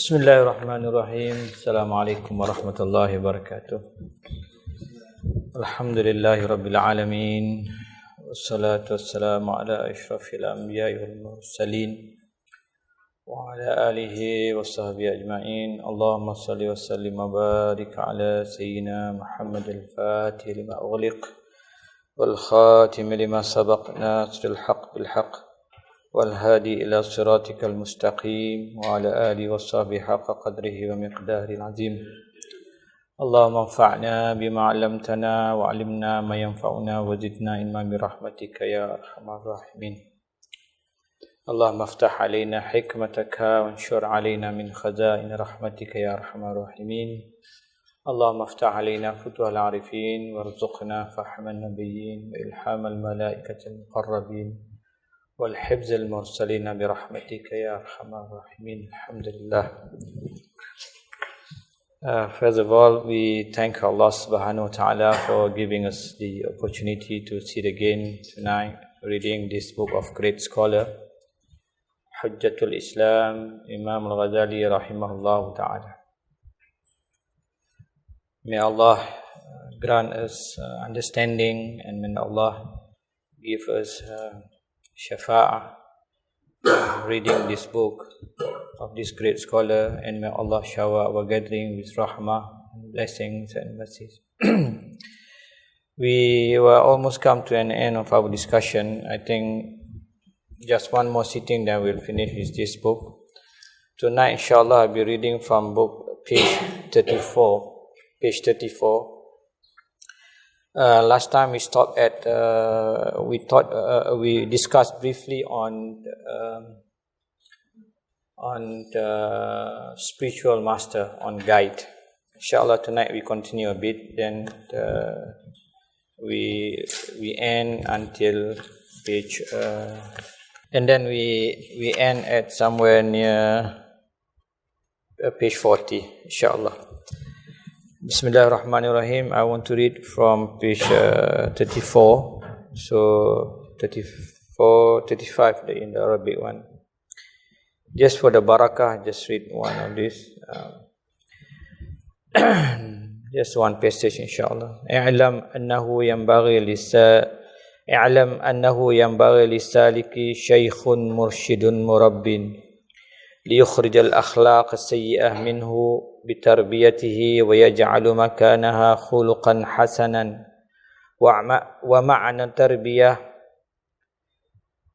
Bismillahirrahmanirrahim. Assalamualaikum warahmatullahi wabarakatuh. Alhamdulillahi rabbil alamin. Wassalatu wassalamu ala asyrafil anbiya'i wal mursalin wa ala alihi wa sahbihi ajma'in. Allahumma salli wa sallim wa barik ala sayyidina Muhammad al-Fatih lima ughliq wal khatim lima sabaq nasril haqq bil haqq والهادي إلى صراطك المستقيم وعلى آله وصحبه حق قدره ومقداره العظيم اللهم انفعنا بما علمتنا وعلمنا ما ينفعنا وزدنا علما برحمتك يا أرحم الراحمين اللهم افتح علينا حكمتك وانشر علينا من خزائن رحمتك يا أرحم الراحمين اللهم افتح علينا فتوح العارفين وارزقنا فهم النبيين وإلحام الملائكة المقربين والحفظ المرسلين برحمتك يا أرحم الراحمين الحمد لله. First of all, we thank Allah subhanahu wa ta'ala for giving us the opportunity to sit again tonight reading this book of great scholar Hujjatul Islam Imam Ghazali rahimahullah ta'ala. May Allah grant us understanding, and may Allah give us Shafa'ah reading this book of this great scholar, and may Allah shower our gathering with rahmah, blessings and mercies. We were almost come to an end of our discussion. I think just one more sitting, then we'll finish with this book. Tonight, inshallah, I'll be reading from book page 34. Last time we stopped at we discussed briefly on the spiritual master, on guide. Inshallah, tonight we continue a bit. Then we end until page, and then we end at somewhere near page 40. Inshallah. Bismillahirrahmanirrahim. I want to read from page 34. So 34, 35 in the Arabic one. Just for the barakah, just read one of these. Just one passage, inshallah. اعلم أنه ينبغي للسالك شيخ مرشد مرب ليخرج الأخلاق السيئة منه بتربيته ويجعل مكانها خلقا حسنا ومعنى التربية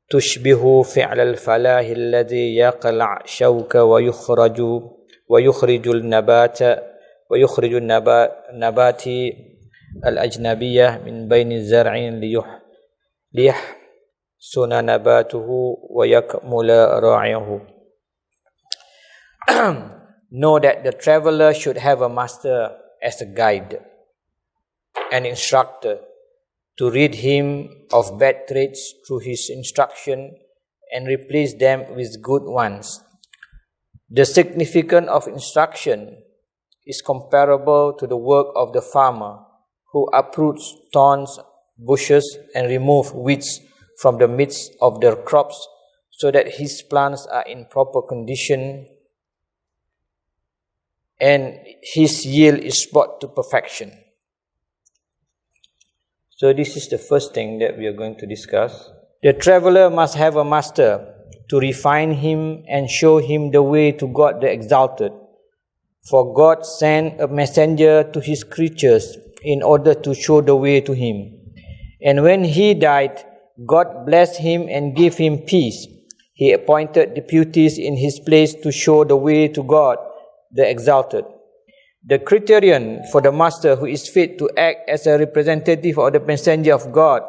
تشبه فعل الفلاح الذي يقلع شوك ويخرج النبات الأجنبية من بين الزرع ليحسن نباته ويكمل راعيه. Know that the traveler should have a master as a guide, an instructor, to rid him of bad traits through his instruction and replace them with good ones. The significance of instruction is comparable to the work of the farmer who uproots thorns, bushes, and removes weeds from the midst of their crops so that his plants are in proper condition and his yield is brought to perfection. So this is the first thing that we are going to discuss. The traveler must have a master to refine him and show him the way to God the Exalted. For God sent a messenger to his creatures in order to show the way to him. And when he died, God blessed him and gave him peace. He appointed deputies in his place to show the way to God the Exalted. The criterion for the master who is fit to act as a representative or the messenger of God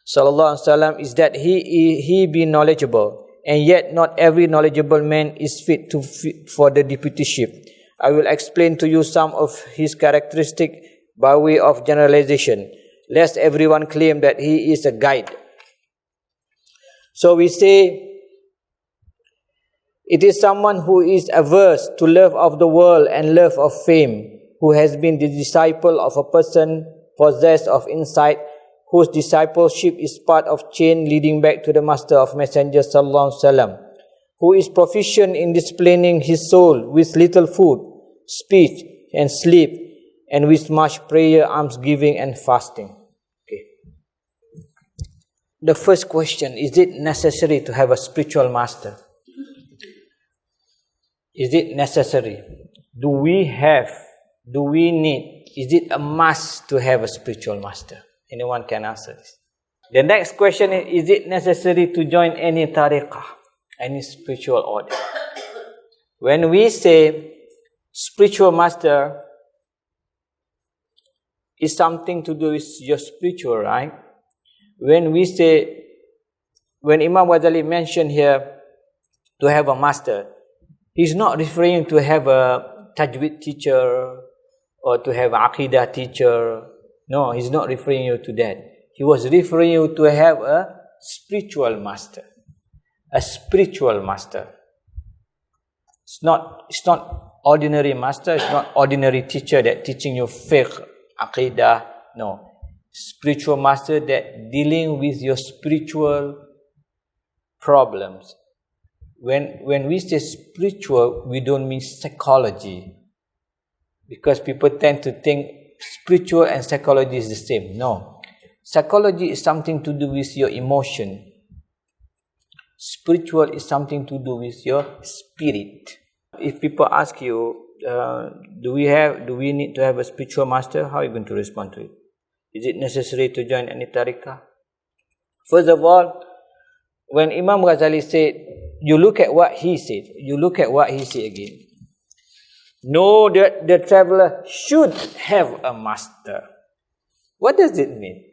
sallallahu alaihi wasallam is that he be knowledgeable, and yet not every knowledgeable man is fit for the deputyship. I will explain to you some of his characteristics by way of generalization, lest everyone claim that he is a guide. So we say, it is someone who is averse to love of the world and love of fame, who has been the disciple of a person possessed of insight, whose discipleship is part of chain leading back to the master of messengers sallallahu alaihi wasallam, who is proficient in disciplining his soul with little food, speech, and sleep, and with much prayer, almsgiving, and fasting. Okay. The first question, is it necessary to have a spiritual master? Is it necessary? Do we need, is it a must to have a spiritual master? Anyone can answer this. The next question is it necessary to join any tariqah, any spiritual order? When we say spiritual master, is something to do with your spiritual, right? When Imam Ghazali mentioned here to have a master, he's not referring to have a tajweed teacher or to have an aqidah teacher. No, he's not referring you to that. He was referring you to have a spiritual master. A spiritual master. It's not ordinary master, it's not ordinary teacher that teaching you fiqh, aqidah. No. Spiritual master that dealing with your spiritual problems. When we say spiritual, we don't mean psychology. Because people tend to think spiritual and psychology is the same. No. Psychology is something to do with your emotion. Spiritual is something to do with your spirit. If people ask you, do we need to have a spiritual master? How are you going to respond to it? Is it necessary to join any tariqah? First of all, when Imam Ghazali said, you look at what he said. You look at what he said again. Know that the traveler should have a master. What does it mean?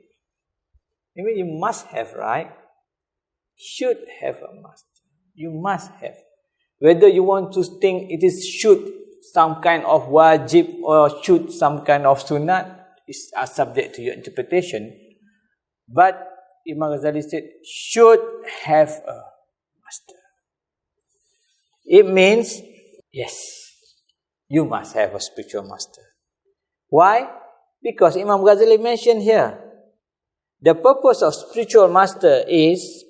It means you must have, right? Should have a master. You must have. Whether you want to think it is should some kind of wajib or should some kind of sunnah is subject to your interpretation. But Imam Ghazali said should have a master. It means, yes, you must have a spiritual master. Why? Because Imam Ghazali mentioned here, the purpose of spiritual master is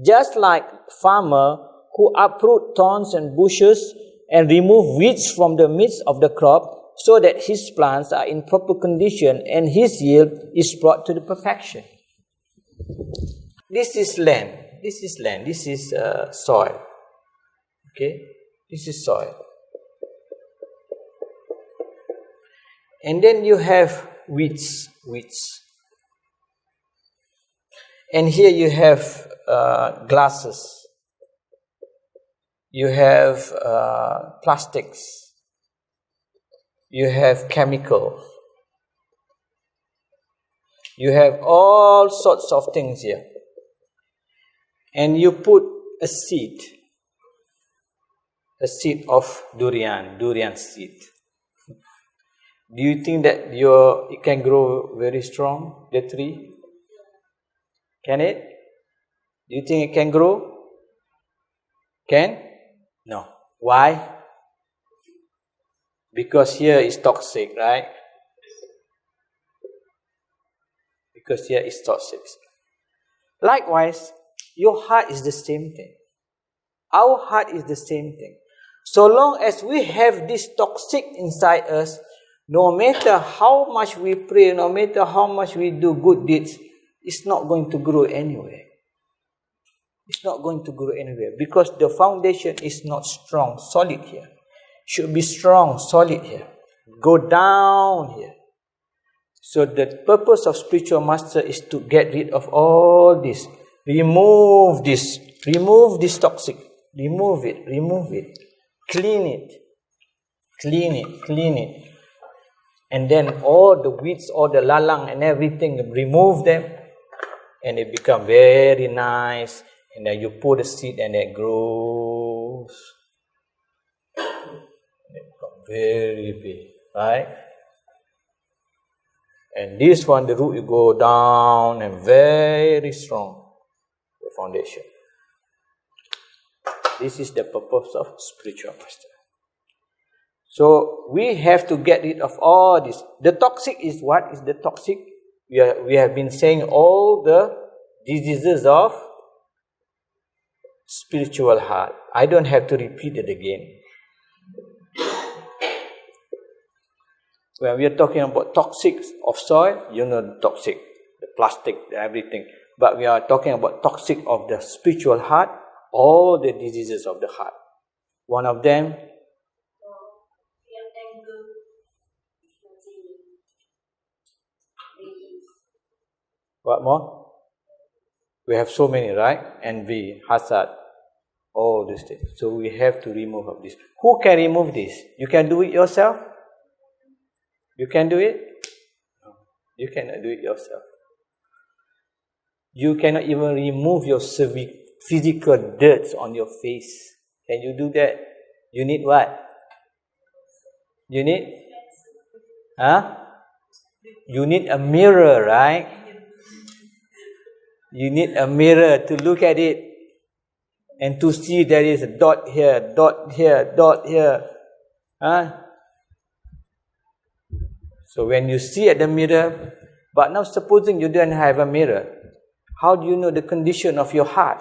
just like farmer who uproot thorns and bushes and remove weeds from the midst of the crop so that his plants are in proper condition and his yield is brought to the perfection. This is land. This is land. This is soil. Okay? This is soil. And then you have weeds. And here you have glasses. You have plastics. You have chemicals. You have all sorts of things here. And you put a seed of durian seed. Do you think that it can grow very strong, the tree? Can it? Do you think it can grow? Can? No. Why? Because here is toxic, right? Because here is toxic. Likewise, your heart is the same thing. Our heart is the same thing. So long as we have this toxic inside us, no matter how much we pray, no matter how much we do good deeds, it's not going to grow anywhere. It's not going to grow anywhere because the foundation is not strong, solid here. Should be strong, solid here. Go down here. So the purpose of spiritual master is to get rid of all this. Remove this toxic. Remove it. Clean it. And then all the weeds, all the lalang and everything, remove them. And it become very nice. And then you put a seed and it grows. It becomes very big, right? And this one, the root, you go down and very strong, the foundation. This is the purpose of spiritual master. So we have to get rid of all this. The toxic is what? Is the toxic? We have been saying all the diseases of spiritual heart. I don't have to repeat it again. When we are talking about toxic of soil, you know the toxic, the plastic, everything. But we are talking about toxic of the spiritual heart, all the diseases of the heart. One of them, what more? We have so many, right? Envy, hasad, all these things. So we have to remove of this. Who can remove this? You can do it yourself? You can do it? No. You cannot do it yourself. You cannot even remove your physical dirt on your face. Can you do that? You need what? You need? You need a mirror, right? You need a mirror to look at it and to see there is a dot here, dot here, dot here. So when you see at the mirror, but now supposing you don't have a mirror, how do you know the condition of your heart?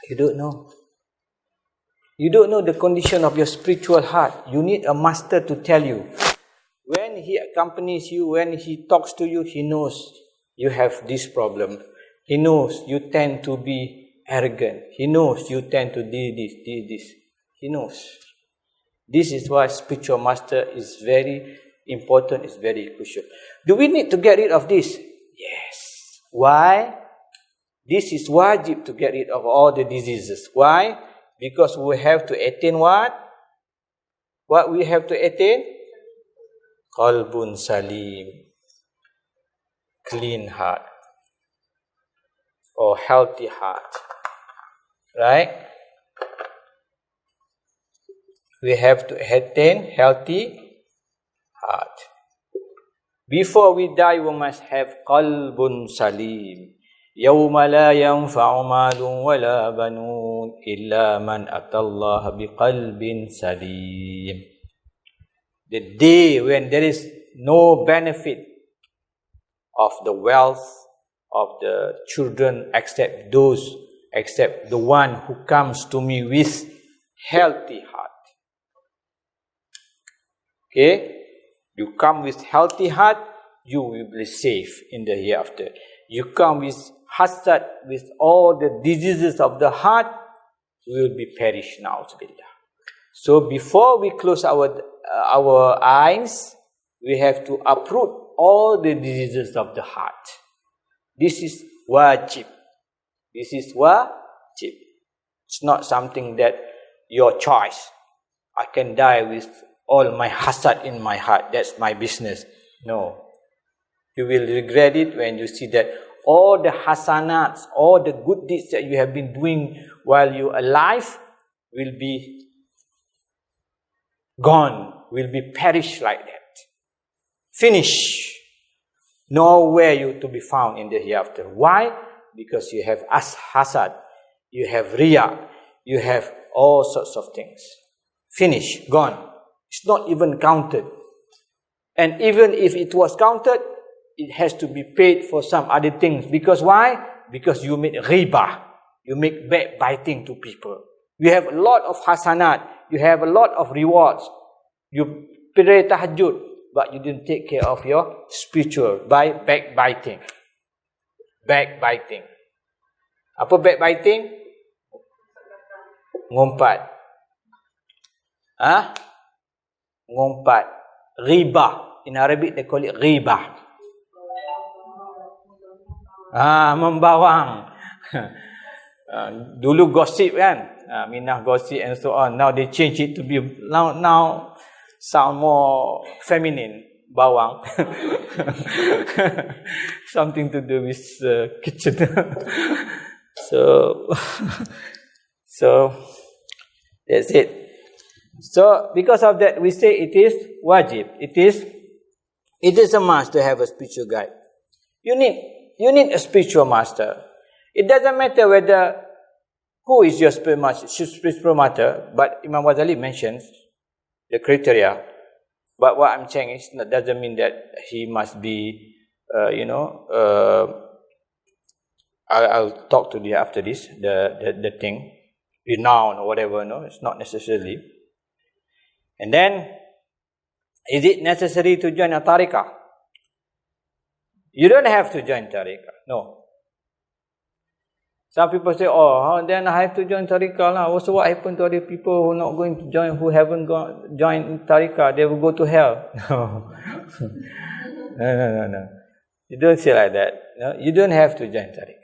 You don't know. You don't know the condition of your spiritual heart. You need a master to tell you. When he accompanies you, when he talks to you, he knows you have this problem. He knows you tend to be arrogant. He knows you tend to do this. He knows. This is why spiritual master is very important, is very crucial. Do we need to get rid of this? Yes. Why? This is wajib to get rid of all the diseases. Why? Because we have to attain what? What we have to attain? Qalbun salim. Clean heart. Or healthy heart. Right? We have to attain healthy heart. Before we die, we must have qalbun salim. يَوْمَ لَا يَنْفَعُ مَالٌ وَلَا بَنُونَ إِلَّا مَنْ أَتَى اللَّهَ بِقَلْبٍ سَلِيمٍ. The day when there is no benefit of the wealth of the children except the one who comes to me with healthy heart. Okay? You come with healthy heart, you will be safe in the hereafter. You come with hasad, with all the diseases of the heart, you will be perished now. So before we close our eyes, we have to uproot all the diseases of the heart. This is wajib. This is wajib. It's not something that your choice. I can die with all my hasad in my heart. That's my business. No. You will regret it when you see that all the hasanats, all the good deeds that you have been doing while you're alive will be gone, will be perished like that. Finish. Nowhere you to be found in the hereafter. Why? Because you have hasad, you have riya, you have all sorts of things. Finish, gone. It's not even counted. And even if it was counted, it has to be paid for some other things. Because why? Because you make riba. You make backbiting to people. You have a lot of hasanat. You have a lot of rewards. You pray tahajjud, but you didn't take care of your spiritual by backbiting. Backbiting. Apa backbiting? Ngumpat. Ngumpat. Riba. In Arabic they call it riba. Membawang. Dulu gossip kan, minah gossip and so on. Now they change it to be now sound more feminine. Bawang. Something to do with kitchen. So that's it. So because of that, we say it is wajib. It is a must to have a spiritual guide. You need a spiritual master. It doesn't matter who is your spiritual master, but Imam Ghazali mentions the criteria. But what I'm saying is, that doesn't mean that he must be, I'll talk to you after this, the thing, renown or whatever, no, it's not necessarily. And then, is it necessary to join a tariqah? You don't have to join tariqah, no. Some people say, then I have to join tariqah lah. Also, what happened to other people who are not going to join, who haven't joined tariqah? They will go to hell. No. You don't say like that. No, you don't have to join tariqah.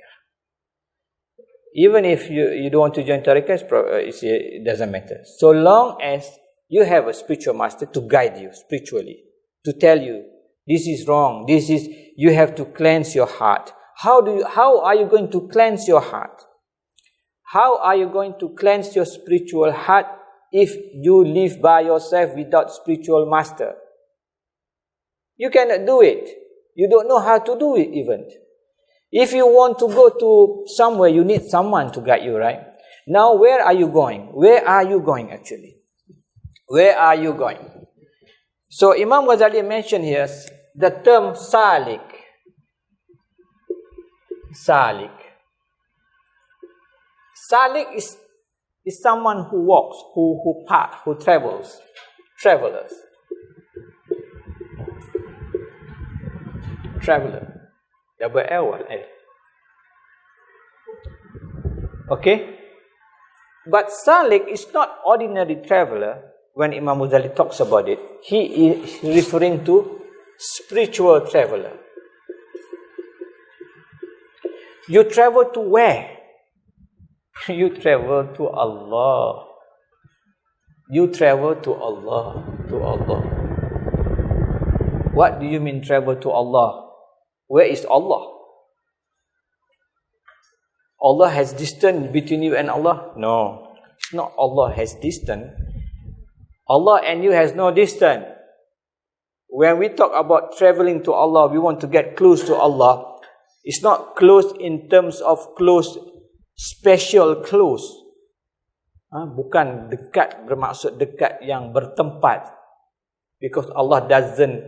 Even if you don't want to join tariqah, it doesn't matter. So long as you have a spiritual master to guide you spiritually, to tell you, this is wrong, you have to cleanse your heart. How are you going to cleanse your heart? How are you going to cleanse your spiritual heart if you live by yourself without spiritual master? You cannot do it. You don't know how to do it even. If you want to go to somewhere, you need someone to guide you, right? Now, where are you going? Where are you going actually? Where are you going? So, Imam Ghazali mentioned here the term salik. Salik. Salik is someone who walks, who travels. Travelers. Traveler. Double L. Okay? But salik is not ordinary traveler. When Imam Ghazali talks about it, he is referring to spiritual traveler. You travel to where? You travel to Allah. You travel to Allah. To Allah. What do you mean travel to Allah? Where is Allah? Allah has distance between you and Allah? No. It's not Allah has distance. Allah and you has no distance. When we talk about traveling to Allah, we want to get close to Allah. It's not close in terms of close, special close. Bukan dekat bermaksud dekat yang bertempat. Because Allah doesn't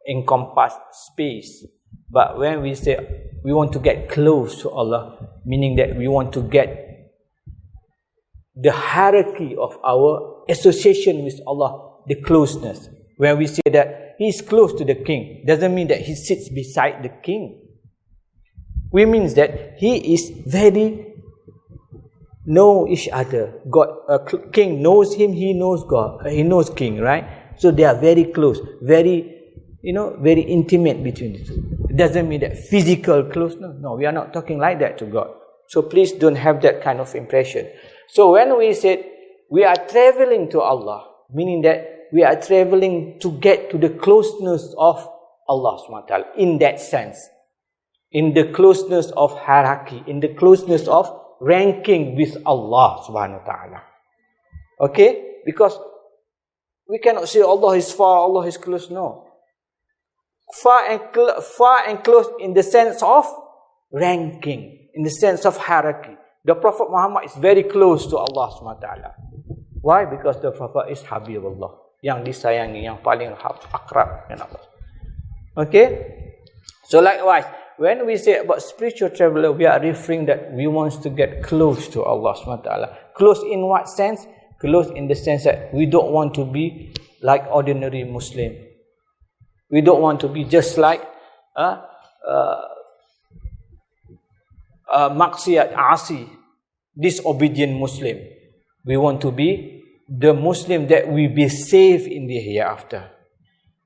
encompass space. But when we say we want to get close to Allah, meaning that we want to get the hierarchy of our association with Allah, the closeness. When we say that He is close to the king, doesn't mean that He sits beside the king. We means that He is very know each other. God, king knows him, he knows God, he knows king, right? So they are very close, very intimate between the two. It doesn't mean that physical closeness. No, we are not talking like that to God. So please don't have that kind of impression. So when we said we are traveling to Allah, meaning that we are traveling to get to the closeness of Allah subhanahu wa ta'ala, in that sense. In the closeness of hierarchy, in the closeness of ranking with Allah subhanahu wa ta'ala. Okay? Because we cannot say Allah is far, Allah is close. No. Far and close in the sense of ranking, in the sense of hierarchy. The Prophet Muhammad is very close to Allah subhanahu wa ta'ala. Why? Because the Prophet is Habibullah, yang disayangi, yang paling akrab dengan Allah. Okay? So likewise, when we say about spiritual traveler, we are referring that we want to get close to Allah subhanahu wa ta'ala. Close in what sense? Close in the sense that we don't want to be like ordinary Muslim. We don't want to be just like maksiat, asi, disobedient Muslim. We want to be the Muslim that will be saved in the hereafter.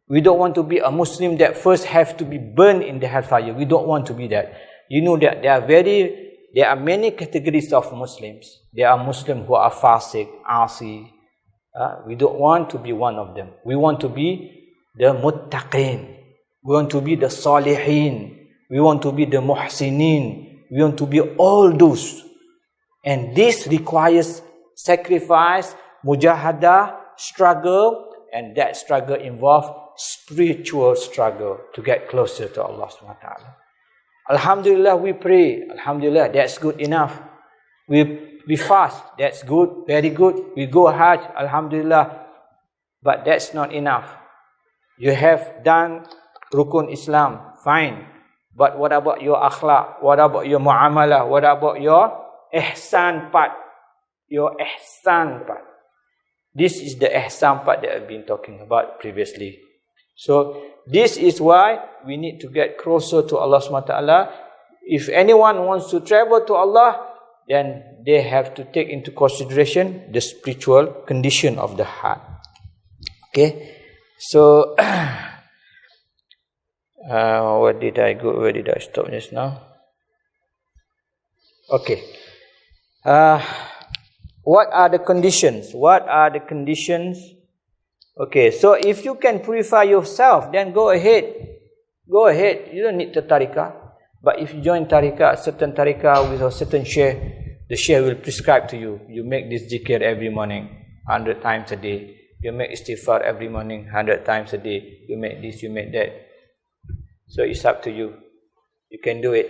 We don't want to be a Muslim that first have to be burned in the hellfire. We don't want to be that. You know that there are many categories of Muslims. There are Muslims who are fasik, asi. We don't want to be one of them. We want to be the muttaqin. We want to be the salihin. We want to be the muhsinin. We want to be all those. And this requires sacrifice, mujahadah, struggle, and that struggle involves spiritual struggle to get closer to Allah subhanahu wa ta'ala. Alhamdulillah, we pray. Alhamdulillah, that's good enough. We fast, that's good, very good. We go Hajj, Alhamdulillah. But that's not enough. You have done Rukun Islam, fine. But what about your akhlaq? What about your muamalah? What about your ihsan part? Your ihsan part. This is the ihsan part that I've been talking about previously. So this is why we need to get closer to Allah SWT. If anyone wants to travel to Allah, then they have to take into consideration the spiritual condition of the heart. Okay, so where did I go? Where did I stop just now? Okay. What are the conditions? What are the conditions? Okay, so if you can purify yourself, then go ahead. Go ahead. You don't need the tariqah. But if you join tariqah, certain tariqah with a certain sheikh, the sheikh will prescribe to you. You make this zikr every morning, 100 times a day. You make istighfar every morning, 100 times a day. You make this, you make that. So it's up to you. You can do it.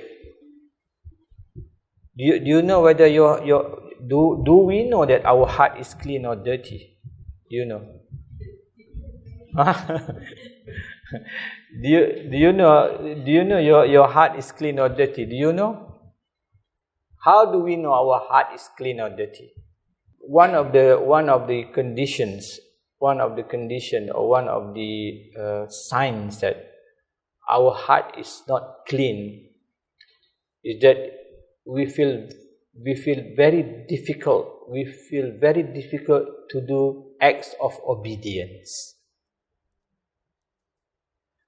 Do you know whether do we know that our heart is clean or dirty? Do you know? Do you know your heart is clean or dirty? Do you know? How do we know our heart is clean or dirty? One of the conditions or one of the signs that our heart is not clean is that we feel very difficult. We feel very difficult to do acts of obedience.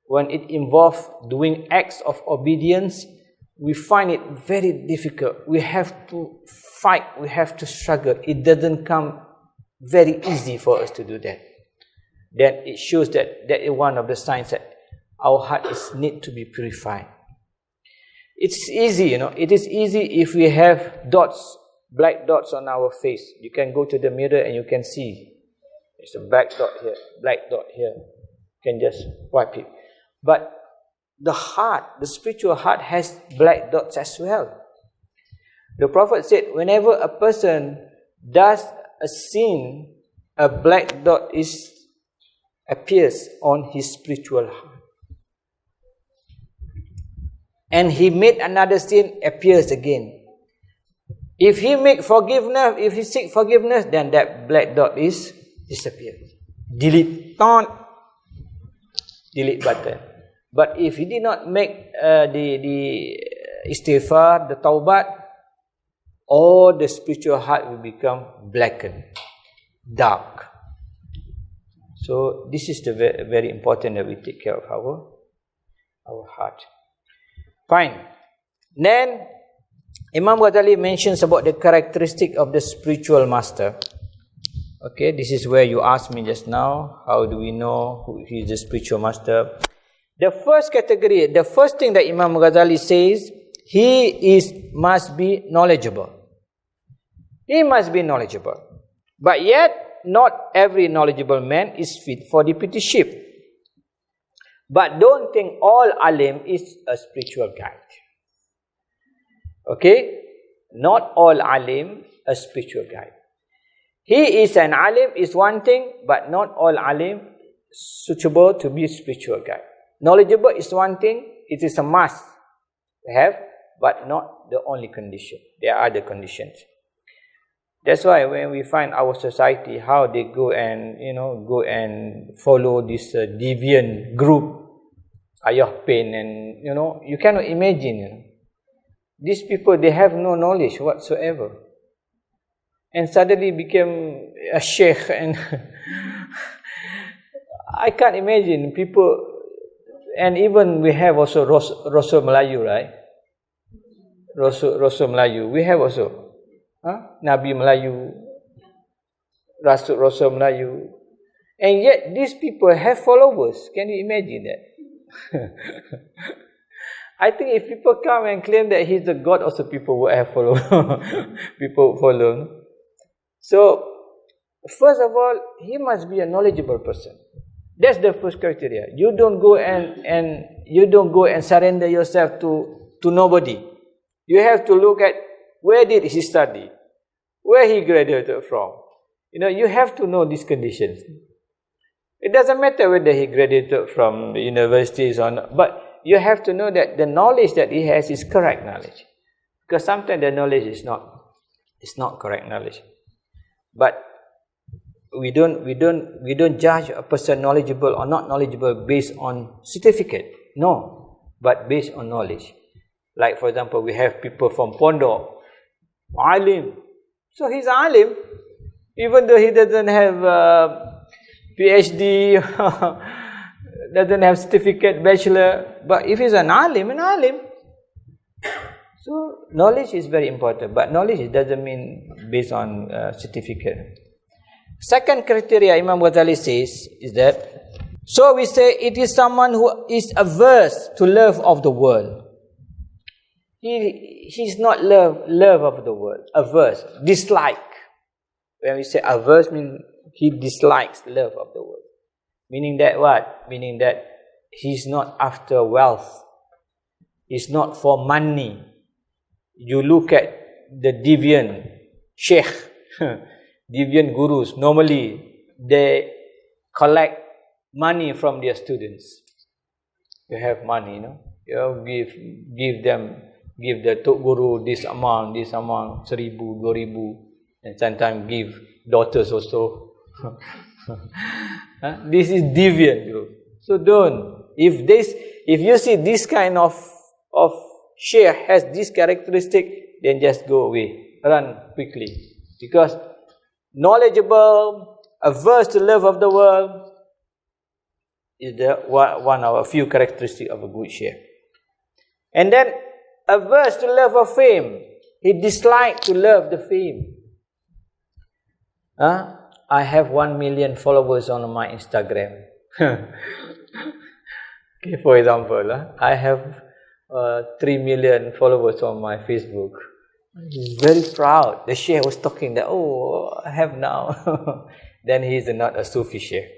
When it involves doing acts of obedience, we find it very difficult. We have to fight, we have to struggle. It doesn't come very easy for us to do that. Then it shows that is one of the signs that our heart need to be purified. It's easy, it is easy if we have dots, black dots on our face. You can go to the mirror and you can see. It's a black dot here, black dot here. You can just wipe it. But the heart, the spiritual heart has black dots as well. The Prophet said, whenever a person does a sin, a black dot appears on his spiritual heart. And he made another sin, appears again. If he seek forgiveness, then that black dot disappears. Delete button. But if he did not make the istighfar, the taubat, all the spiritual heart will become blackened, dark. So this is the very important that we take care of our heart. Fine. Then Imam Ghazali mentions about the characteristic of the spiritual master. Okay, this is where you asked me just now, how do we know who is the spiritual master? The first category, the first thing that Imam Ghazali says, he must be knowledgeable. He must be knowledgeable. But yet, not every knowledgeable man is fit for deputyship. But don't think all alim is a spiritual guide. Okay? Not all alim a spiritual guide. He is an alim is one thing, but not all alim suitable to be spiritual guide. Knowledgeable is one thing, it is a must to have, but not the only condition. There are other conditions. That's why when we find our society, how they go and follow this deviant group, Ayah Pain, and you cannot imagine. These people, they have no knowledge whatsoever, and suddenly became a sheikh, and I can't imagine people. And even we have also Rasul Melayu, right? Rasul Melayu. We have also Nabi Melayu, Rasul Melayu. And yet these people have followers. Can you imagine that? I think if people come and claim that he's the God, also people will have people follow. So, first of all, he must be a knowledgeable person. That's the first criteria. You don't go and surrender yourself to nobody. You have to look at where did he study, where he graduated from. You have to know these conditions. It doesn't matter whether he graduated from universities or not, but you have to know that the knowledge that he has is correct knowledge. Because sometimes the knowledge is not correct knowledge. But we don't judge a person knowledgeable or not knowledgeable based on certificate. No, but based on knowledge. Like for example, we have people from Pondok, alim. So he's alim, even though he doesn't have PhD, doesn't have certificate, bachelor. But if he's an alim. So knowledge is very important, but knowledge doesn't mean based on certificate. Second criteria Imam Ghazali says is that, so we say it is someone who is averse to love of the world. He's not love of the world. Averse, dislike. When we say averse, means he dislikes love of the world. Meaning that what? Meaning that he's not after wealth. He's not for money. You look at the deviant sheikh, deviant gurus, normally they collect money from their students. You have money, give the Tok Guru this amount, 1,000, 2,000, and sometimes give daughters also. This is deviant group. So don't. If you see this kind of sheikh has this characteristic, then just go away, run quickly. Because knowledgeable, averse to love of the world is one of a few characteristics of a good sheikh. And then averse to love of fame. He dislikes to love the fame. I have 1 million followers on my Instagram. Okay, for example, I have 3 million followers on my Facebook. He's very proud. The sheikh was talking that, I have now. Then he is not a Sufi sheikh.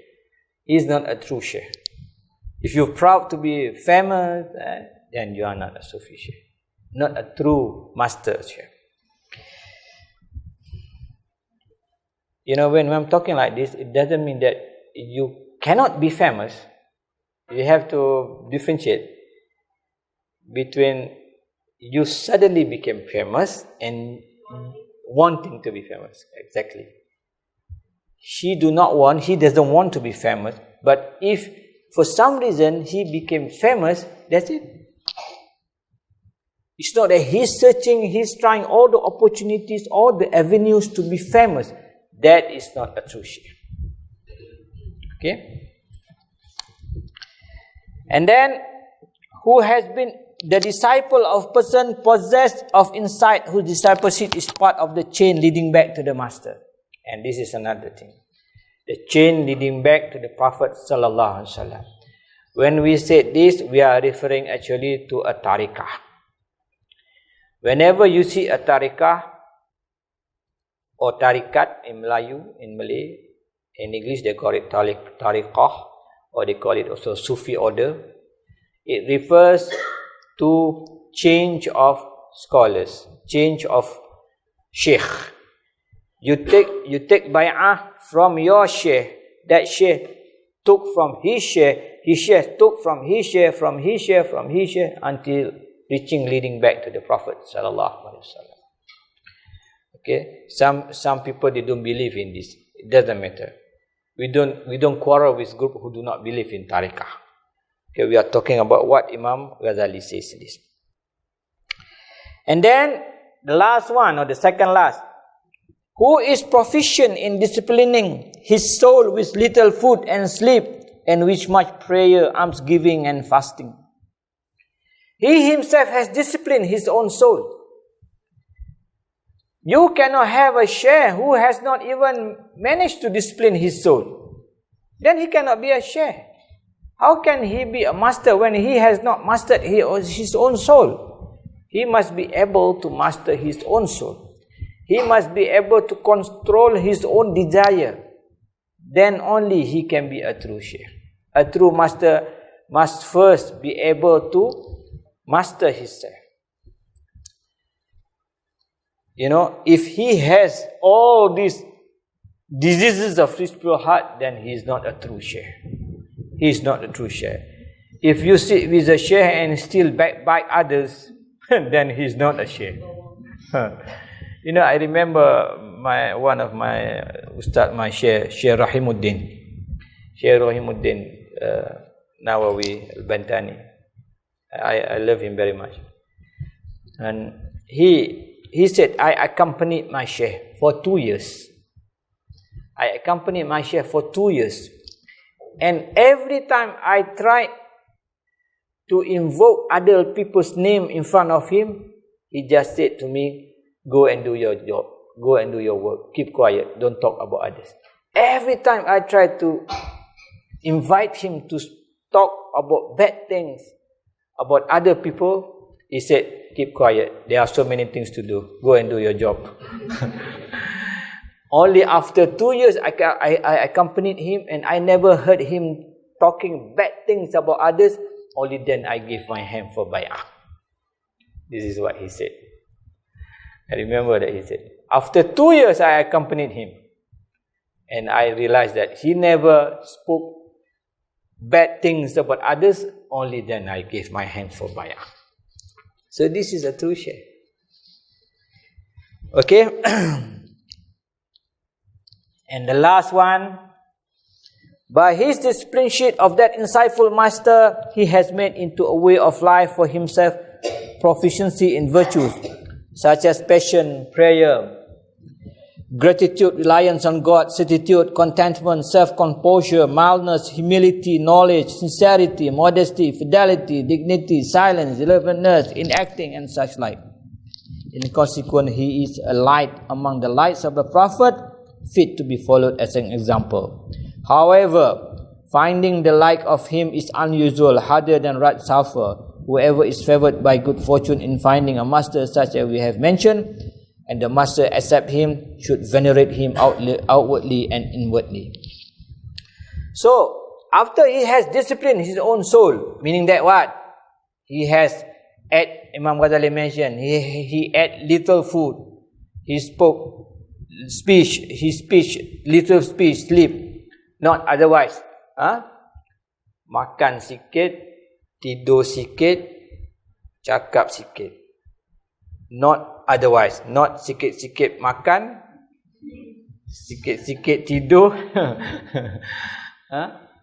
He is not a true sheikh. If you're proud to be famous, then you are not a Sufi sheikh. Not a true master sheikh. When I'm talking like this, it doesn't mean that you cannot be famous. You have to differentiate between you suddenly became famous and wanting to be famous. Exactly. He doesn't want to be famous, but if for some reason he became famous, that's it. It's not that he's searching, he's trying all the opportunities, all the avenues to be famous. That is not a true sheikh. Okay? And then, who has been the disciple of person possessed of insight, whose discipleship is part of the chain leading back to the master. And this is another thing. The chain leading back to the Prophet Sallallahu Alaihi Wasallam. When we say this, we are referring actually to a tariqah. Whenever you see a tariqah or tariqat in Melayu, in Malay, in English they call it tariqah, or they call it also Sufi order. It refers to change of scholars, change of sheikh. You take bay'ah from your sheikh. That sheikh took from his sheikh took from his sheikh, until leading back to the Prophet Sallallahu Alaihi Wasallam. Okay, some people they don't believe in this. It doesn't matter. We don't quarrel with group who do not believe in tariqah. Okay, we are talking about what Imam Ghazali says in this. And then the last one, or the second last, who is proficient in disciplining his soul with little food and sleep, and with much prayer, almsgiving and fasting. He himself has disciplined his own soul. You cannot have a sheikh who has not even managed to discipline his soul. Then he cannot be a sheikh. How can he be a master when he has not mastered his own soul? He must be able to master his own soul. He must be able to control his own desire. Then only he can be a true sheikh. A true master must first be able to master himself. If he has all these diseases of spiritual heart, then he is not a true sheikh. He is not a true sheikh. If you sit with a sheikh and still backbite others, then he's not a sheikh. You know, I remember one of my ustad, my Sheikh Rahimuddin, Nawawi al-Bantani. I love him very much. And he said, I accompanied my Sheikh for 2 years. And every time I tried to invoke other people's name in front of him, he just said to me, go and do your job, go and do your work, keep quiet, don't talk about others. Every time I tried to invite him to talk about bad things about other people, he said, keep quiet, there are so many things to do, go and do your job. Only after 2 years I accompanied him, and I never heard him talking bad things about others. Only then I gave my hand for bay'ah. This is what he said. I remember that he said. After 2 years I accompanied him, and I realized that he never spoke bad things about others. Only then I gave my hand for bay'ah. So this is a true sheikh. Okay. And the last one, by his discipleship of that insightful master, he has made into a way of life for himself proficiency in virtues such as passion, prayer, gratitude, reliance on God, certitude, contentment, self-composure, mildness, humility, knowledge, sincerity, modesty, fidelity, dignity, silence, deliberateness, in acting, and such like. In consequence, he is a light among the lights of the Prophet, fit to be followed as an example. However, finding the like of him is unusual, harder than rat sulfur. Whoever is favored by good fortune in finding a master such as we have mentioned, and the master accept him, should venerate him outwardly and inwardly. So, after he has disciplined his own soul, meaning that what? He has Imam Ghazali mentioned, he ate little food, he spoke little speech, sleep, not otherwise. Makan sikit, tidur sikit, cakap sikit. Not otherwise. Not sikit-sikit makan, sikit-sikit tidur.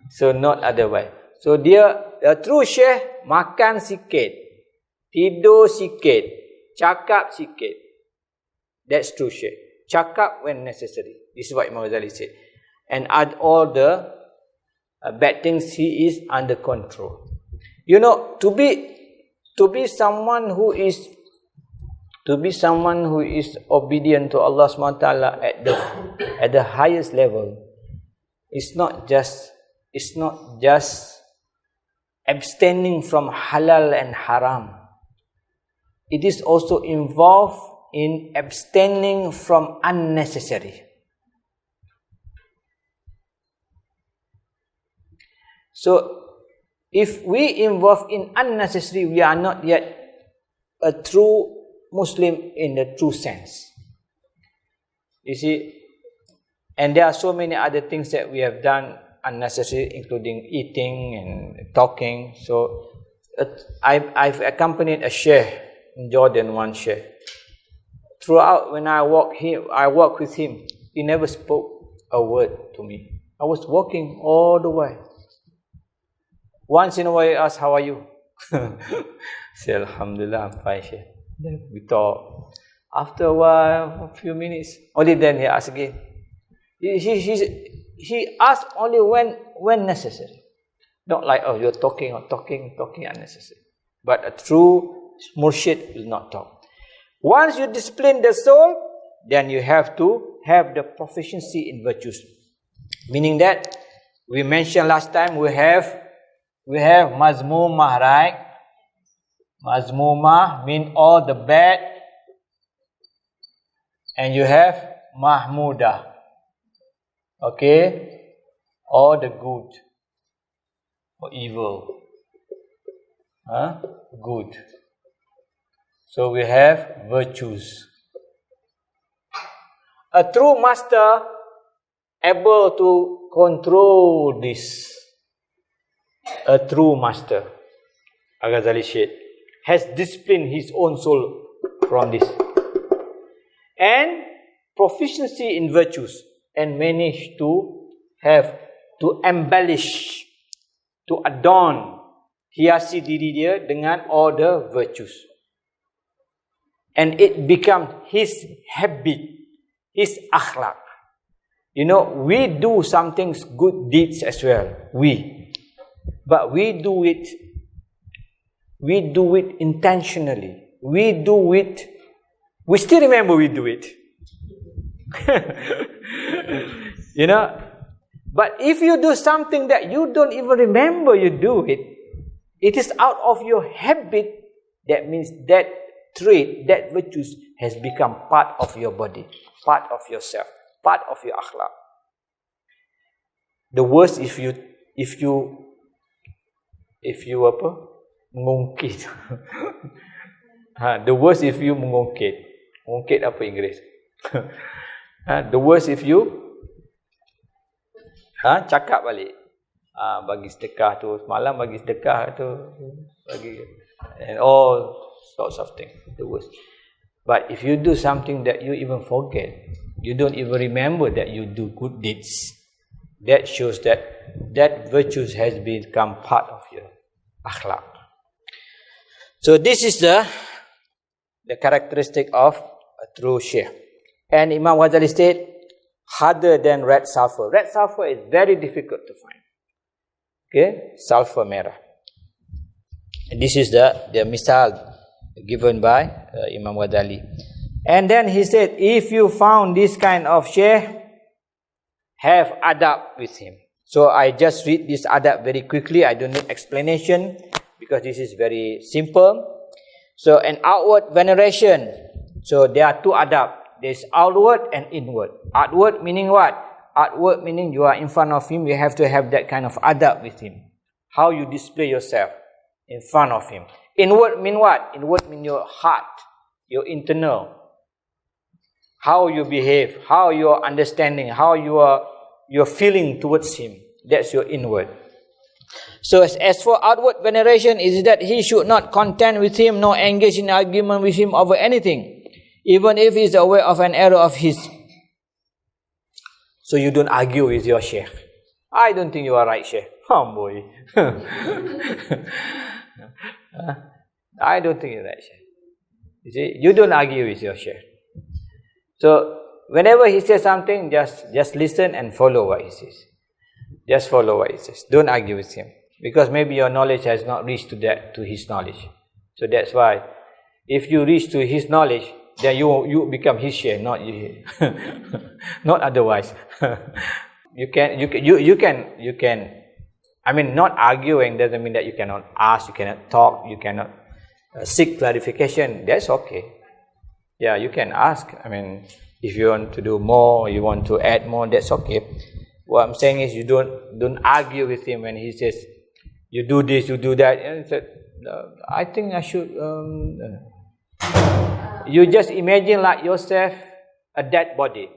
So not otherwise. So the true sheikh makan sikit, tidur sikit, cakap sikit. That's true sheikh. Cakap when necessary. This is what Imam Ghazali said. And all the bad things, he is under control. You know, to be someone who is obedient to Allah SWT at the highest level, it's not just abstaining from halal and haram. It is also involved in abstaining from unnecessary. So, if we involve in unnecessary, we are not yet a true Muslim in the true sense. You see, and there are so many other things that we have done unnecessary, including eating and talking. So, I've accompanied a sheikh in Jordan, one sheikh. Throughout, when I walked with him, he never spoke a word to me. I was walking all the way. Once in a while, he asked, "How are you?" Say, "Alhamdulillah, I'm fine, sheikh." Then we talk. After a while, a few minutes, only then he asked again. He asked only when necessary. Not like, oh, you're talking unnecessary. But a true murshid will not talk. Once you discipline the soul, then you have to have the proficiency in virtues. Meaning that, we mentioned last time, we have mazmumah, right? Mazmumah mean all the bad, and you have mahmudah, okay, all the good or evil, good. So we have virtues. A true master able to control this. a true master, Ghazali said, has disciplined his own soul from this, and proficiency in virtues, and managed to embellish, to adorn, hiasi diri dia dengan all the virtues. And it becomes his habit, his akhlaq. You know, we do some things, good deeds as well. But we do it intentionally. We still remember we do it. You know, but if you do something that you don't even remember you do it, it is out of your habit. That means that trait, that virtues has become part of your body, part of yourself, part of your akhlaq. The worst if you apa? Mengungkit. The worst if you mengungkit. Mengungkit apa Inggeris? The worst if you cakap balik. Bagi sedekah tu, semalam bagi sedekah tu, bagi, and all sorts of things. The worst. But if you do something that you even forget, you don't even remember that you do good deeds, that shows that virtues has become part of your akhlaq. So this is the characteristic of a true sheikh. And Imam Ghazali said, harder than red sulfur. Red sulfur is very difficult to find. Okay, sulfur merah. And this is the misal given by Imam Ghazali. And then he said, if you found this kind of sheikh, have adab with him. So I just read this adab very quickly. I don't need explanation because this is very simple. So an outward veneration. So there are two adab. There's outward and inward. Outward meaning what? Outward meaning you are in front of him. You have to have that kind of adab with him. How you display yourself in front of him. Inward mean what? Inward mean your heart, your internal. How you behave, how you are understanding, how you're feeling towards him. That's your inward. So as for outward veneration, is that he should not contend with him, nor engage in argument with him over anything, even if he is aware of an error of his. So you don't argue with your sheikh. I don't think you are right, sheikh. Oh boy. I don't think you're right, sheikh. You see, you don't argue with your sheikh. So whenever he says something, just listen and follow what he says. Just follow what he says. Don't argue with him, because maybe your knowledge has not reached to his knowledge. So that's why, if you reach to his knowledge, then you become his sheikh, not you, not otherwise. You can. I mean, not arguing doesn't mean that you cannot ask, you cannot talk, you cannot seek clarification. That's okay. Yeah, you can ask. I mean, if you want to do more, you want to add more, that's okay. What I'm saying is, you don't argue with him when he says, you do this, you do that. And he said, I think I should. You just imagine like yourself a dead body.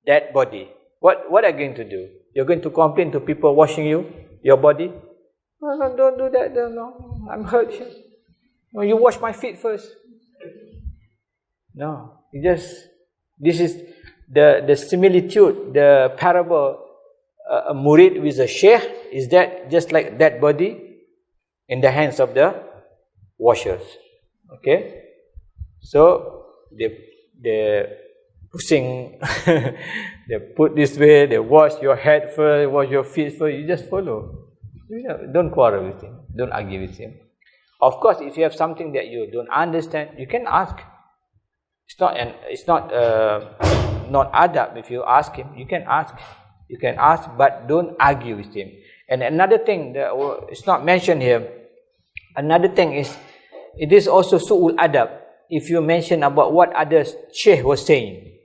Dead body. What are you going to do? You're going to complain to people washing your body? No, don't do that. No, I'm hurt. No, you wash my feet first. No, this is the similitude, the parable. A murid with a sheikh is that just like that body in the hands of the washers. Okay, so they pushing, they put this way, they wash your head first, wash your feet first. You just follow. Don't quarrel with him. Don't argue with him. Of course, if you have something that you don't understand, you can ask. It's not adab. If you ask him, you can ask. You can ask, but don't argue with him. And another thing that it's not mentioned here. Another thing is, it is also su'ul adab. If you mention about what other sheikh was saying.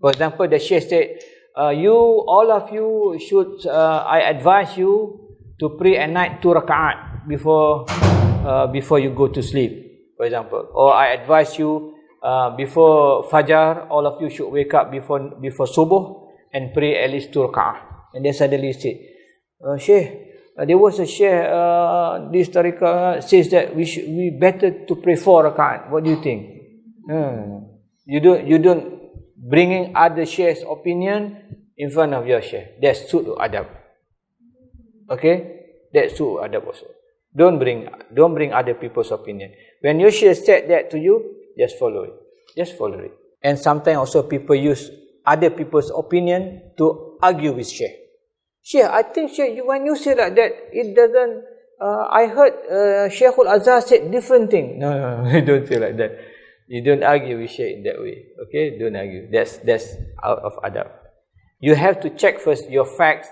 For example, the sheikh said, all of you should, I advise you to pray at night 2 rak'at before you go to sleep, for example. Or I advise you, before Fajar, all of you should wake up before subuh and pray at least 2 rak'ah. And then suddenly you say, Sheikh, there was a Sheikh, this tariqah says that we better to pray 4 rakaat. What do you think? You don't bringing other Sheikh's opinion in front of your Sheikh. That's su'u adab. Okay? That's su'u adab also. Don't bring other people's opinion. When your Sheikh said that to you, just follow it. Just follow it. And sometimes also people use other people's opinion to argue with Sheikh. Sheikh, I think Sheikh, when you say like that, it doesn't. I heard Sheikhul Azhar said different thing. No, don't say like that. You don't argue with Sheikh in that way. Okay, don't argue. That's out of adab. You have to check first your facts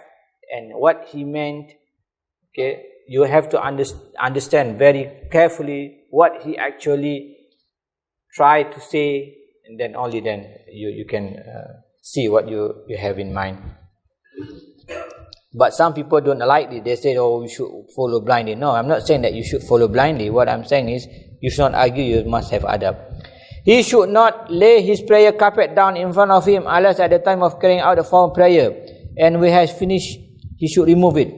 and what he meant. Okay, you have to understand very carefully what he actually tried to say, and then only then you can see what you have in mind. But some people don't like it. They say, oh, we should follow blindly. No, I'm not saying that you should follow blindly. What I'm saying is, you should not argue, you must have adab. He should not lay his prayer carpet down in front of him unless at the time of carrying out the form prayer. And when he has finished, he should remove it.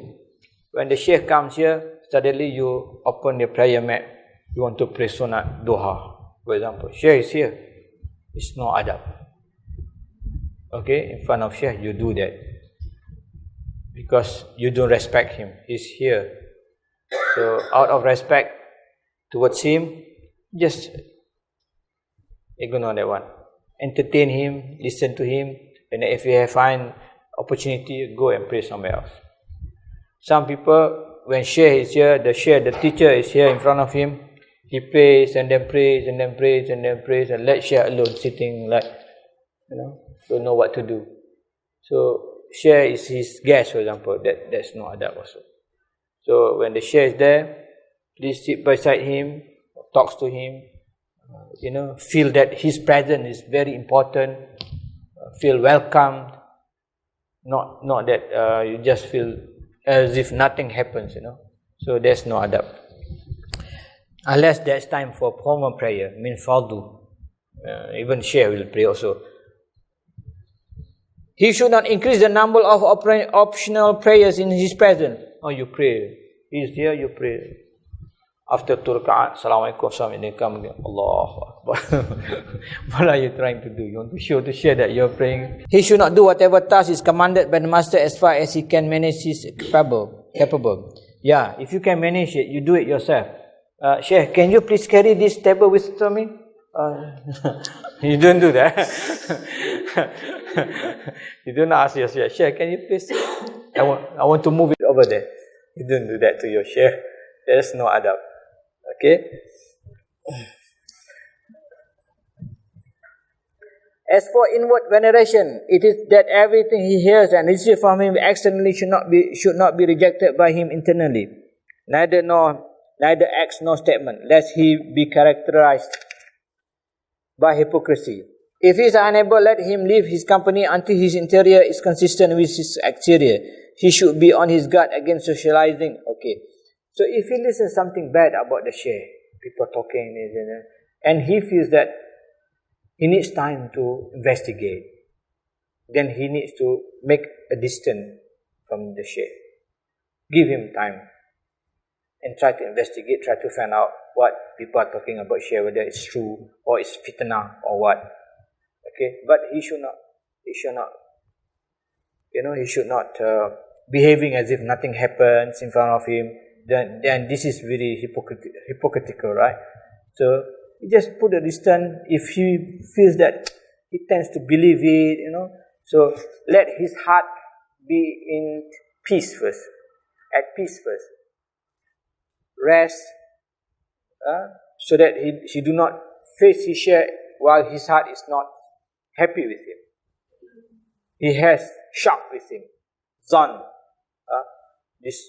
When the Sheikh comes here, suddenly you open the prayer mat. You want to pray sunat duha, for example. Sheikh is here. It's no adab. Okay, in front of Sheikh, you do that. Because you don't respect him. He's here. So out of respect towards him, just ignore that one. Entertain him, listen to him, and if you find opportunity, go and pray somewhere else. Some people, when Sheikh is here, the teacher is here in front of him, he prays and then prays and then prays and then prays, and let Sheikh alone sitting like, don't know what to do. So Sheikh is his guest, for example. That's no adab also. So when the Sheikh is there, please sit beside him, talks to him. Feel that his presence is very important. Feel welcomed. Not that you just feel as if nothing happens. So there's no adab. Unless there's time for formal prayer, means fardu. Even Sheikh will pray also. He should not increase the number of optional prayers in his presence. Oh, you pray. He's here, you pray. After 2 rakaat, Assalamualaikum, Assalamualaikum, Allahu Akbar. What are you trying to do? You want to show to share that you're praying? He should not do whatever task is commanded by the master as far as he can manage his capable. Yeah, if you can manage it, you do it yourself. Sheikh, can you please carry this table with me? You don't do that. You do not ask your Sheikh, can you please? I want to move it over there. You don't do that to your Sheikh. There's no adab. Okay? As for inward veneration, it is that everything he hears and receives from him externally should not be rejected by him internally. Neither acts nor statement, lest he be characterized by hypocrisy. If he is unable, let him leave his company until his interior is consistent with his exterior. He should be on his guard against socializing. Okay. So if he listens something bad about the Sheikh, people talking, and he feels that he needs time to investigate, then he needs to make a distance from the Sheikh. Give him time and try to investigate, try to find out what people are talking about Sheikh, whether it's true or it's fitnah or what. Okay, but he should not behaving as if nothing happens in front of him. Then this is very hypocritical, right? So you just put a distance. If he feels that he tends to believe it, so let his heart be in peace first, at peace first. Rest, so that he do not face his Sheikh while his heart is not happy with him. He has shock with him. Zan, this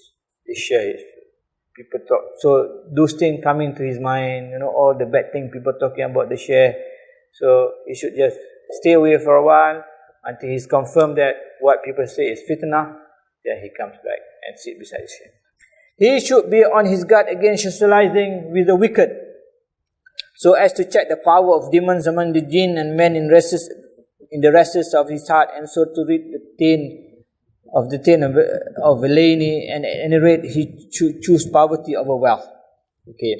Sheikh. People talk, so those things come into his mind, all the bad things people talking about the Sheikh. So he should just stay away for a while until he's confirmed that what people say is fitnah. Then he comes back and sit beside his Sheikh. He should be on his guard against socializing with the wicked, so as to check the power of demons among the jinn and men in the recesses of his heart, and so to retain of the ten of Eleni, and at any rate, he choose poverty over wealth. Okay,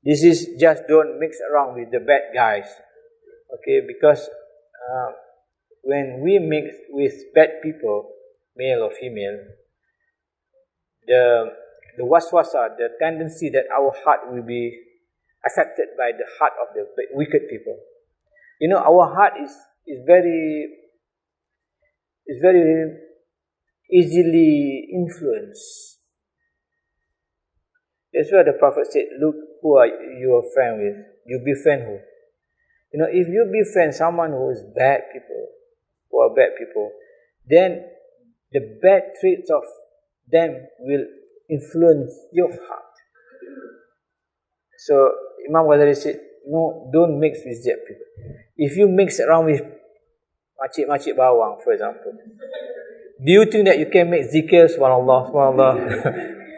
this is just don't mix around with the bad guys. Okay, because when we mix with bad people, male or female, the waswasa, the tendency that our heart will be affected by the heart of the wicked people. You know, our heart is very easily influenced. That's why the Prophet said, look, who are you a friend with? You befriend who? You know, if you befriend someone who is bad people, then the bad traits of them will influence your heart. So Imam Ghazali said, no, don't mix with that people. If you mix around with makcik-makcik bawang, for example, do you think that you can make zikr, subhanallah, subhanallah,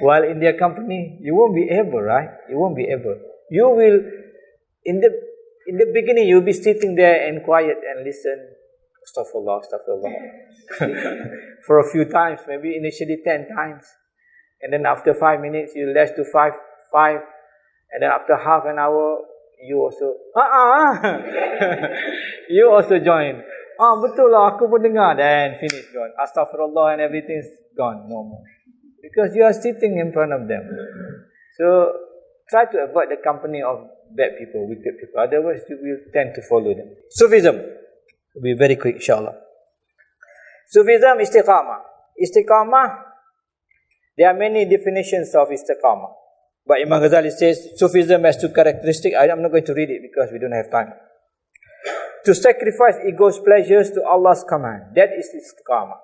while in their company? You won't be able, right? You won't be able. You will, in the beginning, you'll be sitting there and quiet and listen, astaghfirullah, astaghfirullah, for a few times, maybe initially 10 times. And then after 5 minutes, you less to 5. And then after half an hour, you also, you also join. Betul lah, aku pun dengar. Then finish, gone. Astaghfirullah and everything's gone, no more. Because you are sitting in front of them. So, try to avoid the company of bad people, wicked people. Otherwise, you will tend to follow them. Sufism. We'll be very quick, inshallah. Sufism, istiqamah. Istiqamah, there are many definitions of istiqamah. But Imam Ghazali says, Sufism has two characteristics. I'm not going to read it because we don't have time. To sacrifice ego's pleasures to Allah's command. That is istiqamah.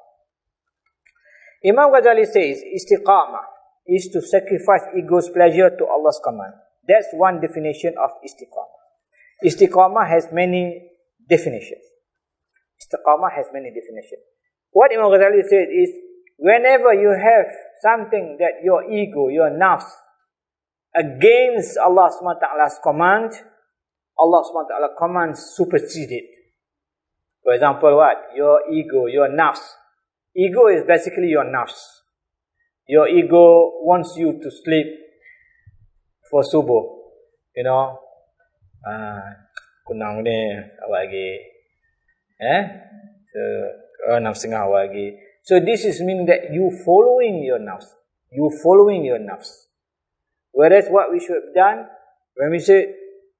Imam Ghazali says, istiqamah is to sacrifice ego's pleasure to Allah's command. That's one definition of istiqamah. Istiqamah has many definitions. Istiqamah has many definitions. What Imam Ghazali said is, whenever you have something that your ego, your nafs, against Allah SWT command, Allah SWT command superseded. For example, what? Your ego, your nafs. Ego is basically your nafs. Your ego wants you to sleep for subuh. You know, kunang ni awak lagi. So, 6:30 awak lagi. So this is meaning that you following your nafs. You following your nafs. Whereas what we should have done, when we say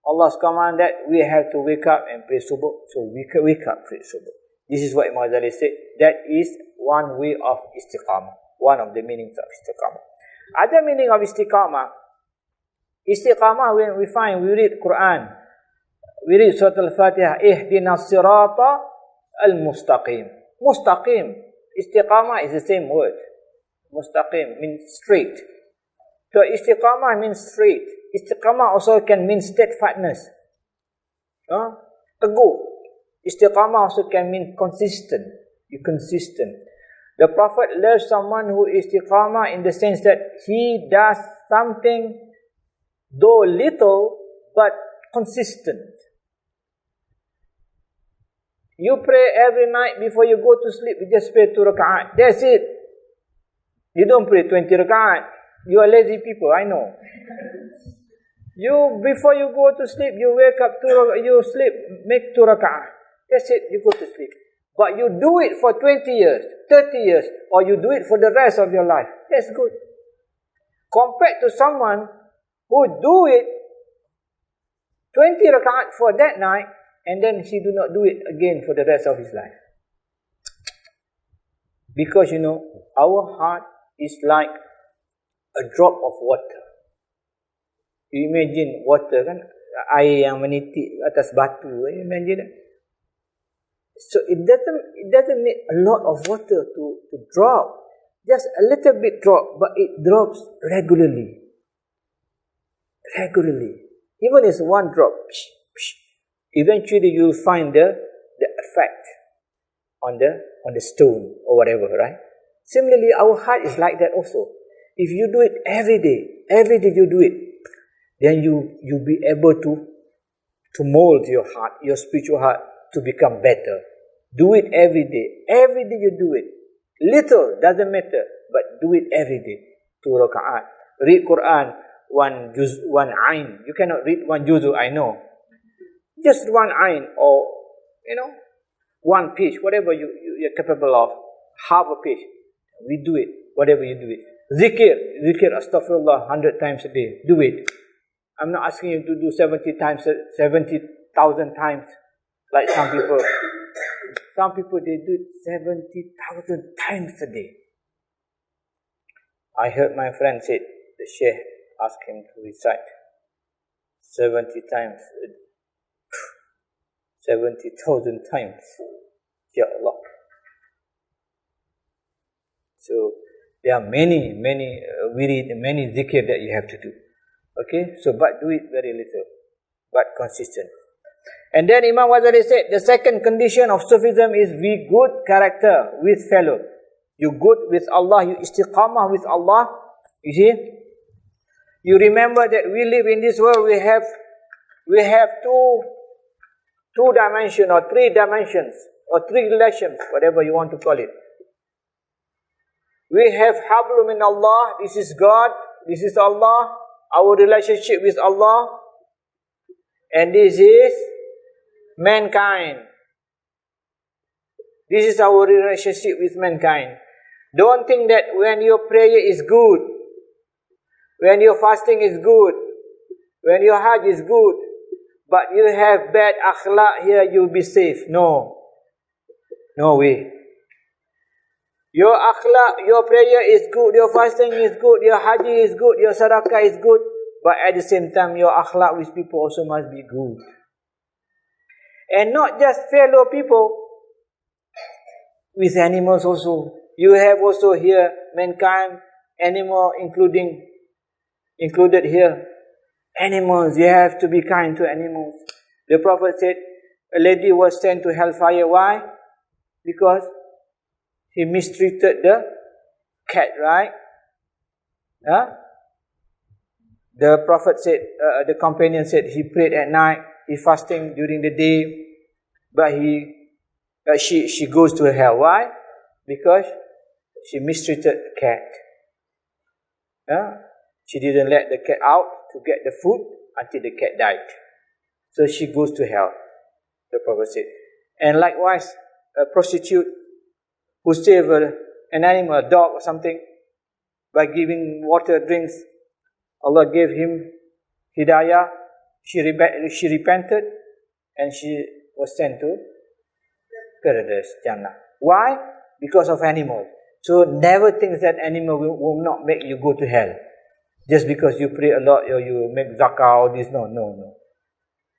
Allah's command that we have to wake up and pray subuh, so we can wake up, pray subuh. This is what Imam Ghazali said. That is one way of istiqamah. One of the meanings of istiqamah. Other meaning of istiqamah, when we read Quran, we read Surah Al-Fatiha, Ihdina sirata al-mustaqim. Mustaqim. Istiqamah is the same word. Mustaqim means straight. So istiqamah means straight. Istiqamah also can mean steadfastness. Teguh. Istiqamah also can mean consistent. You're consistent. The Prophet loves someone who is istiqamah in the sense that he does something, though little, but consistent. You pray every night before you go to sleep, you just pray 2 rakaat. That's it. You don't pray 20 rakaat. You are lazy people, I know. You, before you go to sleep, you wake up, you sleep, make 2 rakaat. That's it, you go to sleep. But you do it for 20 years, 30 years, or you do it for the rest of your life. That's good. Compared to someone who do it 20 rakaat for that night, and then he do not do it again for the rest of his life. Because you know, our heart is like a drop of water. You imagine water kan, air yang menitik atas batu. Imagine that. So it doesn't need a lot of water to drop. Just a little bit drop, but it drops regularly. Regularly. Even if it's one drop, eventually you'll find the effect on the stone or whatever, right? Similarly, our heart is like that also. If you do it every day you do it, then you'll be able to mold your heart, your spiritual heart, to become better. Do it every day. Every day you do it. Little, doesn't matter, but do it every day. 2 raka'at. Read Quran, one ain. You cannot read one juzu, I know. Just one ain or, one page, whatever you're capable of. Half a page. We do it, whatever you do it. Zikir, astaghfirullah 100 times a day. Do it. I'm not asking you to do 70,000 times like some people. Some people, they do it 70,000 times a day. I heard my friend said, the Sheikh asked him to recite 70 times, 70,000 times. Ya Allah. So, there are many wirid, many zikr that you have to do. Okay, so but do it very little, but consistent. And then Imam Ghazali said, the second condition of Sufism is be good character with fellow. You good with Allah, you istiqamah with Allah. You see? You remember that we live in this world, we have two dimensions or three dimensions or three relations, whatever you want to call it. We have hablum min Allah, this is God, this is Allah, our relationship with Allah, and this is mankind. This is our relationship with mankind. Don't think that when your prayer is good, when your fasting is good, when your hajj is good, but you have bad akhlaq here, you'll be safe. No. No way. Your akhlaq, your prayer is good, your fasting is good, your hajj is good, your sadaqah is good, but at the same time, your akhlaq with people also must be good. And not just fellow people, with animals also. You have also here mankind, animal included here. Animals, you have to be kind to animals. The Prophet said, a lady was sent to hellfire. Why? Because he mistreated the cat, right? The Prophet said, the companion said, he prayed at night, he fasting during the day, but she goes to hell. Why? Because she mistreated the cat. She didn't let the cat out to get the food until the cat died. So she goes to hell, the Prophet said. And likewise, a prostitute who saved an animal, a dog or something, by giving water, drinks, Allah gave him hidayah, she repented, and she was sent to paradise, Jannah. Why? Because of animals. So never think that animal will not make you go to hell. Just because you pray a lot or you make zakah or this, no.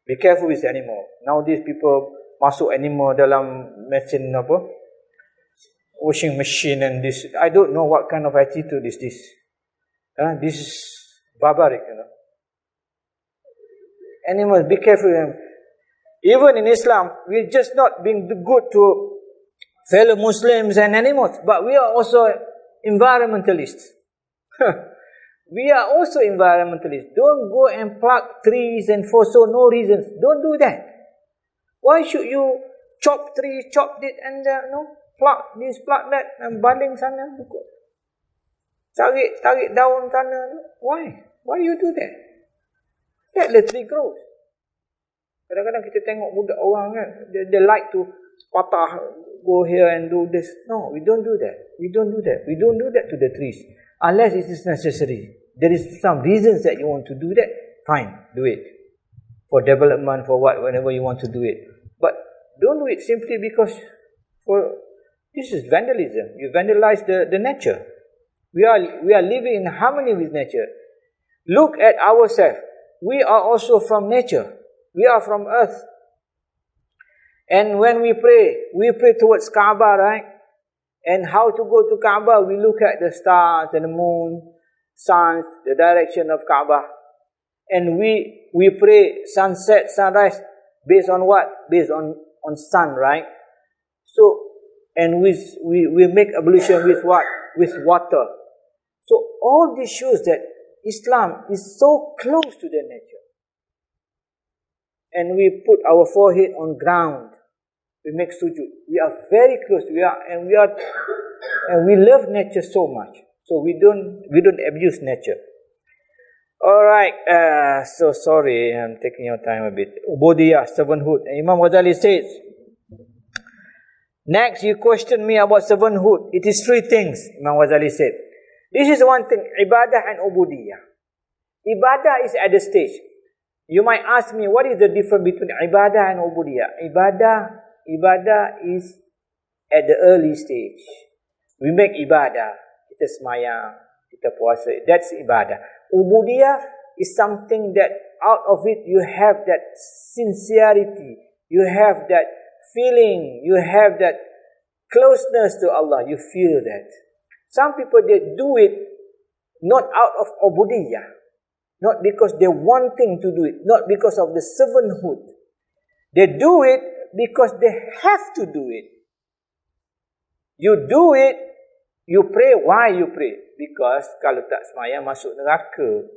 Be careful with animal. Nowadays people masuk animal dalam mesin washing machine and this. I don't know what kind of attitude is this. This is barbaric, Animals, be careful. Even in Islam, we're just not being good to fellow Muslims and animals, but we are also environmentalists. We are also environmentalists. Don't go and pluck trees and for no reasons. Don't do that. Why should you chop trees, chop it and pluck this, pluck that, and baling sana, tarik daun sana? Why? Why you do that? Let the tree grow. Kadang-kadang kita tengok budak orang kan, they like to patah, go here and do this. No, we don't do that. We don't do that. We don't do that to the trees. Unless it is necessary. There is some reasons that you want to do that. Fine, do it. For development, for what, whenever you want to do it. But don't do it simply because this is vandalism. You vandalize the nature. We are living in harmony with nature. Look at ourselves. We are also from nature. We are from earth. And when we pray towards Kaaba, right? And how to go to Kaaba, we look at the stars and the moon, suns, the direction of Kaaba. And we pray sunset, sunrise, based on what? Based on sun, right? So, and we make ablution with what? With water. So, all this shows that Islam is so close to the nature. And we put our forehead on ground. We make sujud. We are very close. We are And we love nature so much. So we don't abuse nature. Alright, so sorry, I'm taking your time a bit. Ubudiyah, servanthood. And Imam Ghazali says, next you question me about servanthood. It is three things, Imam Ghazali said. This is one thing, ibadah and ubudiyah. Ibadah is at the stage. You might ask me, what is the difference between ibadah and ubudiyah? Ibadah is at the early stage. We make ibadah. Kita semayang, kita puasa. That's ibadah. Ubudiyah is something that out of it you have that sincerity. You have that feeling. You have that closeness to Allah. You feel that. Some people, they do it not out of ubudiyah. Not because they wanting to do it. Not because of the servanthood. They do it because they have to do it. You do it, you pray. Why you pray? Because kalau tak semayang masuk neraka.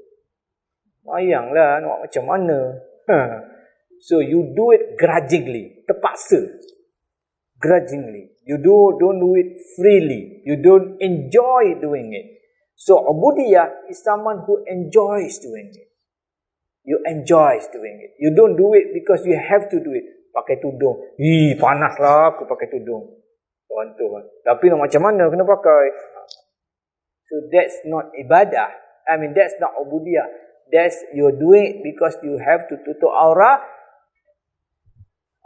Semayanglah, nak macam mana? So you do it grudgingly, terpaksa. Grudgingly. You don't do it freely. You don't enjoy doing it. So ubudiyah is someone who enjoys doing it. You enjoy doing it. You don't do it because you have to do it. Pakai tudung. Panaslah aku pakai tudung. Tuan-tuan. Tapi nak macam mana kena pakai? So that's not ibadah. That's not ubudiyah. That's you're doing it because you have to tutup aurat.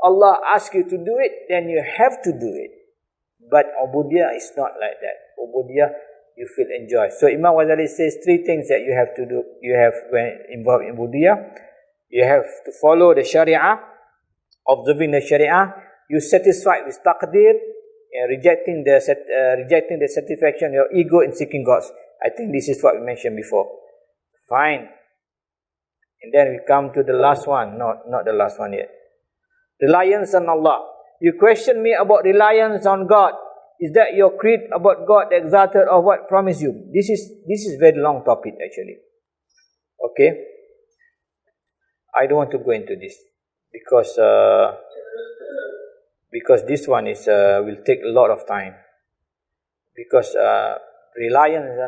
Allah asks you to do it, then you have to do it. But ubudiyah is not like that. Ubudiyah, you feel enjoy. So Imam Ghazali says three things that you have to do. You have when involved in ubudiyah. You have to follow the Sharia, observing the Sharia. You satisfied with taqdir, rejecting the satisfaction of your ego in seeking God's. I think this is what we mentioned before. Fine. And then we come to the last one. Not the last one yet. Reliance on Allah. You question me about reliance on God. Is that your creed about God exalted or what promise you? This is very long topic actually. Okay. I don't want to go into this because this one is will take a lot of time. Because reliance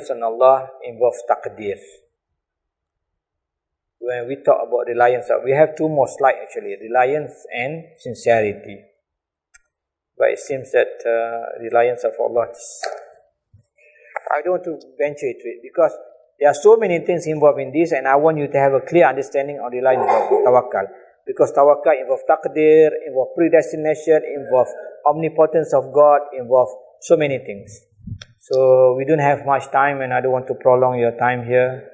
on Allah involves taqdir. When we talk about reliance, we have two more slides actually, reliance and sincerity. But it seems that reliance of Allah, I don't want to venture into it because there are so many things involved in this and I want you to have a clear understanding of reliance of tawakkal. Because tawakkal involves taqdir, involves predestination, involves omnipotence of God, involves so many things. So we don't have much time and I don't want to prolong your time here.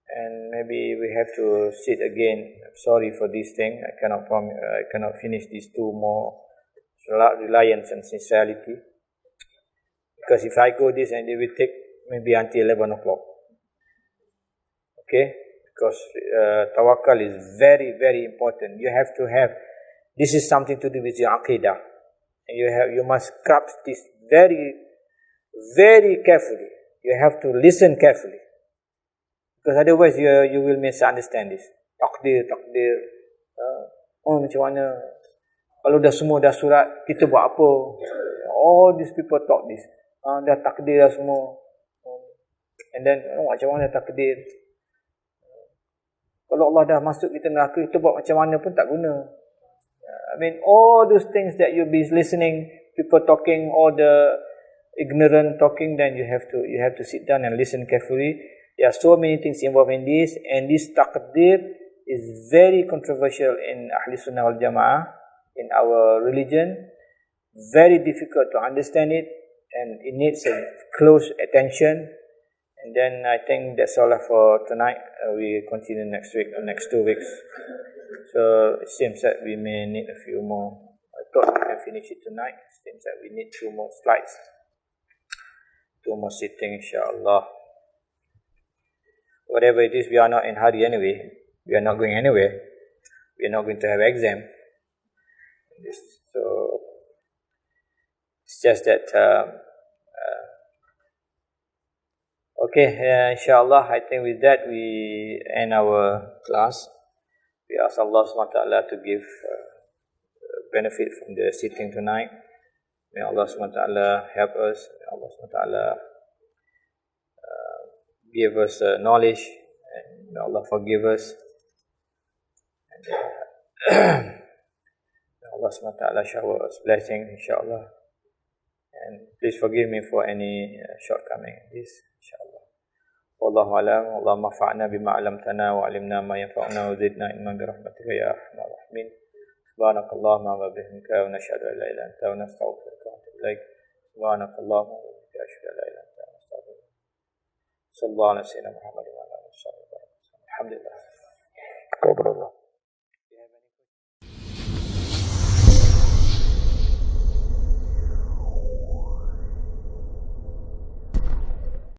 And maybe we have to sit again. I'm sorry for this thing. I cannot finish these two more, reliance and sincerity. Because if I go this and it will take maybe until 11 o'clock. Okay? Because tawakkul is very, very important. You have to have, this is something to do with your aqidah. And you must grasp this very, very carefully. You have to listen carefully. Because otherwise you will misunderstand this. Takdir. Macam mana? Kalau dah surat, kita buat apa? All these people talk this. Dah takdir dah semua. And then, macam mana takdir? Kalau Allah dah masuk kita neraka, kita buat macam mana pun tak guna. All those things that you'll be listening, people talking, all the ignorant talking, then you have to sit down and listen carefully. There are so many things involved in this, and this taqdir is very controversial in Ahli Sunnah wal Jama'ah, in our religion. Very difficult to understand it, and it needs a close attention. And then I think that's all for tonight. We continue next week or next 2 weeks. So it seems that we may need a few more. I thought we can finish it tonight. It seems that we need 2 more slides. 2 more sitting, inshallah. Whatever it is, we are not in hurry anyway. We are not going anywhere. We are not going to have exam. So it's just that okay, inshallah, I think with that we end our class. We ask Allah SWT to give benefit from the sitting tonight. May Allah SWT help us. May Allah SWT give us knowledge, and may Allah forgive us. And may Allah SWT shower us blessing, insyaAllah. And please forgive me for any shortcoming in this, insyaAllah. Wallahu alam. Allahumma fa'na bima 'allamtana wa 'allimna ma yanfa'una wa zidna ilman bi rahmatika ya arhamar rahimin. Subhanakallahumma wa bihamdika wa nashhadu an la ilaha illa anta wa nastaghfiruka wa natubu ilaik. Subhanakallahumma wa bihamdika ashhadu an la ilaha illa anta wa astaghfiruka. Sallallahu alaihi wa sallam Muhammad wa ala alihi wa sahbihi. Alhamdulillah.